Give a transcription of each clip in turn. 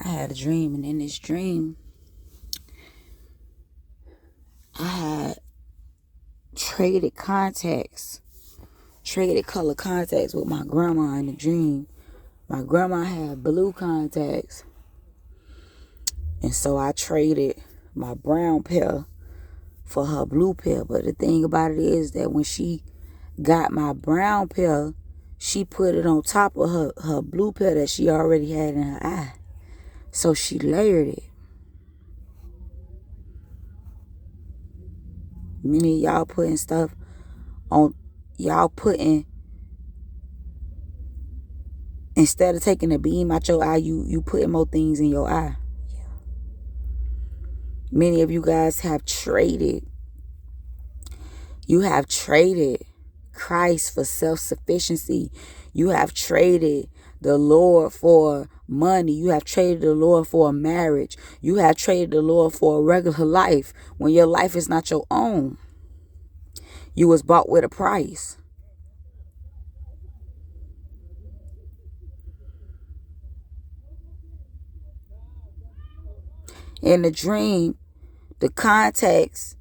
I had a dream, and in this dream, I had traded color contacts with my grandma in the dream. My grandma had blue contacts, and so I traded my brown pair for her blue pair. But the thing about it is that when she got my brown pair, she put it on top of her blue pair that she already had in her eye. So she layered it. Many of y'all putting stuff on, instead of taking a beam out your eye, you putting more things in your eye. Many of you guys have traded. You have traded Christ for self-sufficiency. You have traded the Lord for money. You have traded the Lord for a marriage. You have traded the Lord for a regular life when your life is not your own. You was bought with a price. In the dream, the contacts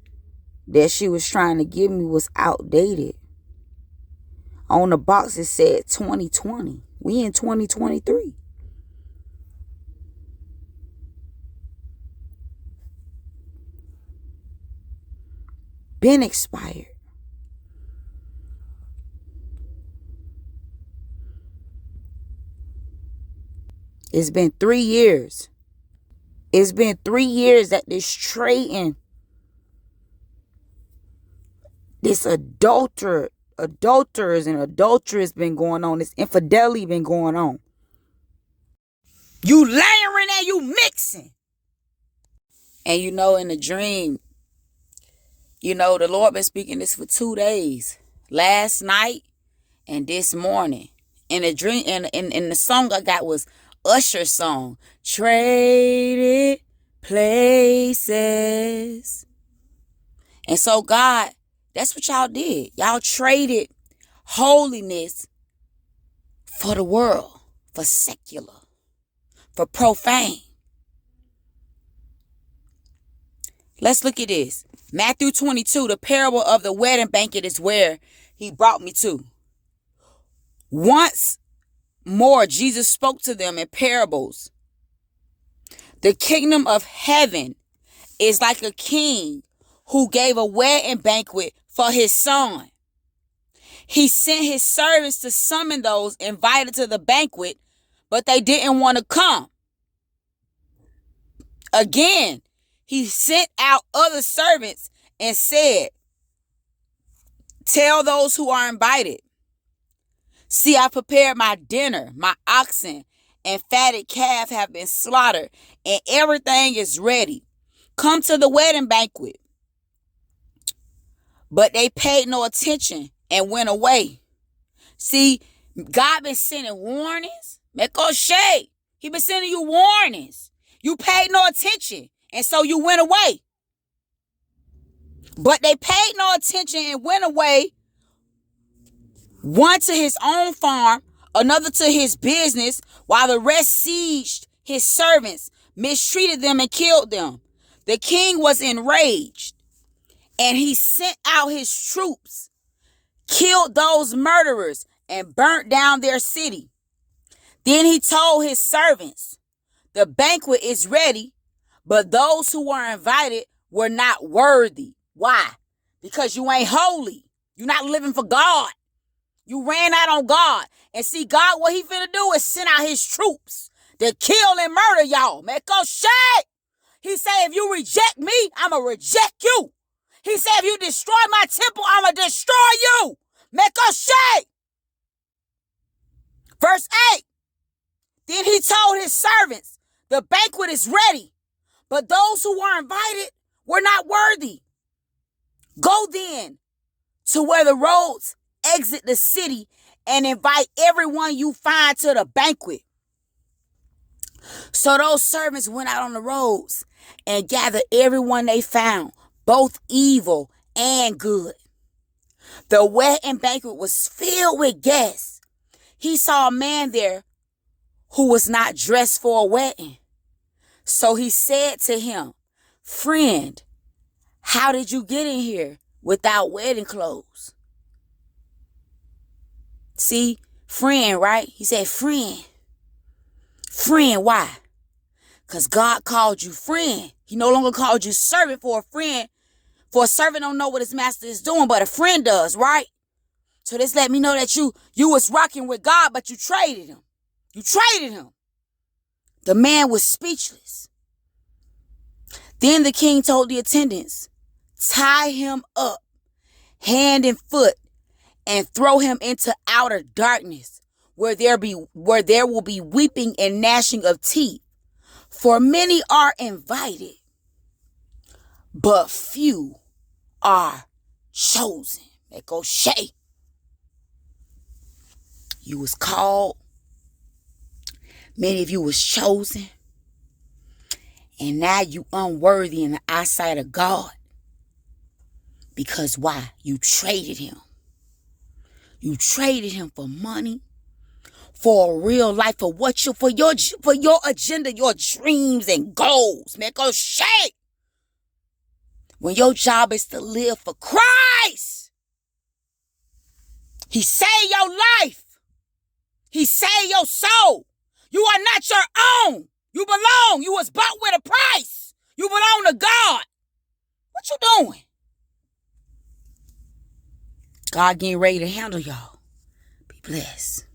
that she was trying to give me was outdated. On the box it said 2020. We in 2023. Been expired. It's been 3 years. It's been 3 years that this trading, this adulterers and adulteress been going on. This infidelity been going on. You layering and you mixing. And in the dream, the Lord been speaking this for 2 days. Last night and this morning. And the dream and the song I got was Usher's song. Traded places. And so God, that's what y'all did. Y'all traded holiness for the world, for secular, for profane. Let's look at this. Matthew 22, the parable of the wedding banquet is where he brought me to. Once more, Jesus spoke to them in parables. The kingdom of heaven is like a king who gave a wedding banquet for his son. He sent his servants to summon those invited to the banquet, but they didn't want to come. Again, he sent out other servants and said, tell those who are invited, see, I prepared my dinner, my oxen and fatted calf have been slaughtered, and everything is ready. Come to the wedding banquet. But they paid no attention and went away. See, God been sending warnings. Mekoshe, he been sending you warnings. You paid no attention, and so you went away. But they paid no attention and went away. One to his own farm, another to his business, while the rest sieged his servants, mistreated them, and killed them. The king was enraged, and he sent out his troops, killed those murderers, and burnt down their city. Then he told his servants, the banquet is ready, but those who were invited were not worthy. Why? Because you ain't holy. You're not living for God. You ran out on God. And see, God, what he finna do is send out his troops to kill and murder y'all. Man, go shit. He said, if you reject me, I'ma reject you. He said, if you destroy my temple, I'ma destroy you. Man, go shit. Verse 8. Then he told his servants, the banquet is ready, but those who were invited were not worthy. Go then to where the roads exit the city and invite everyone you find to the banquet. So those servants went out on the roads and gathered everyone they found, both evil and good. The wedding banquet was filled with guests. He saw a man there who was not dressed for a wedding. So he said to him, friend, how did you get in here without wedding clothes? See, friend, right? He said, friend. Friend, why? Because God called you friend. He no longer called you servant. For a friend. For a servant don't know what his master is doing, but a friend does, right? So this let me know that you was rocking with God, but you traded him. You traded him. The man was speechless. Then the king told the attendants, tie him up, hand and foot, and throw him into outer darkness, where there will be weeping and gnashing of teeth. For many are invited, but few are chosen. Echo Shay. You was called. Many of you was chosen. And now you unworthy in the eyesight of God. Because why? You traded him. You traded him for money, for a real life, for your agenda, your dreams and goals. Man, go shake. When your job is to live for Christ, he saved your life. He saved your soul. You are not your own. You belong. You was bought with a price. You belong to God. What you doing? God getting ready to handle y'all. Be blessed.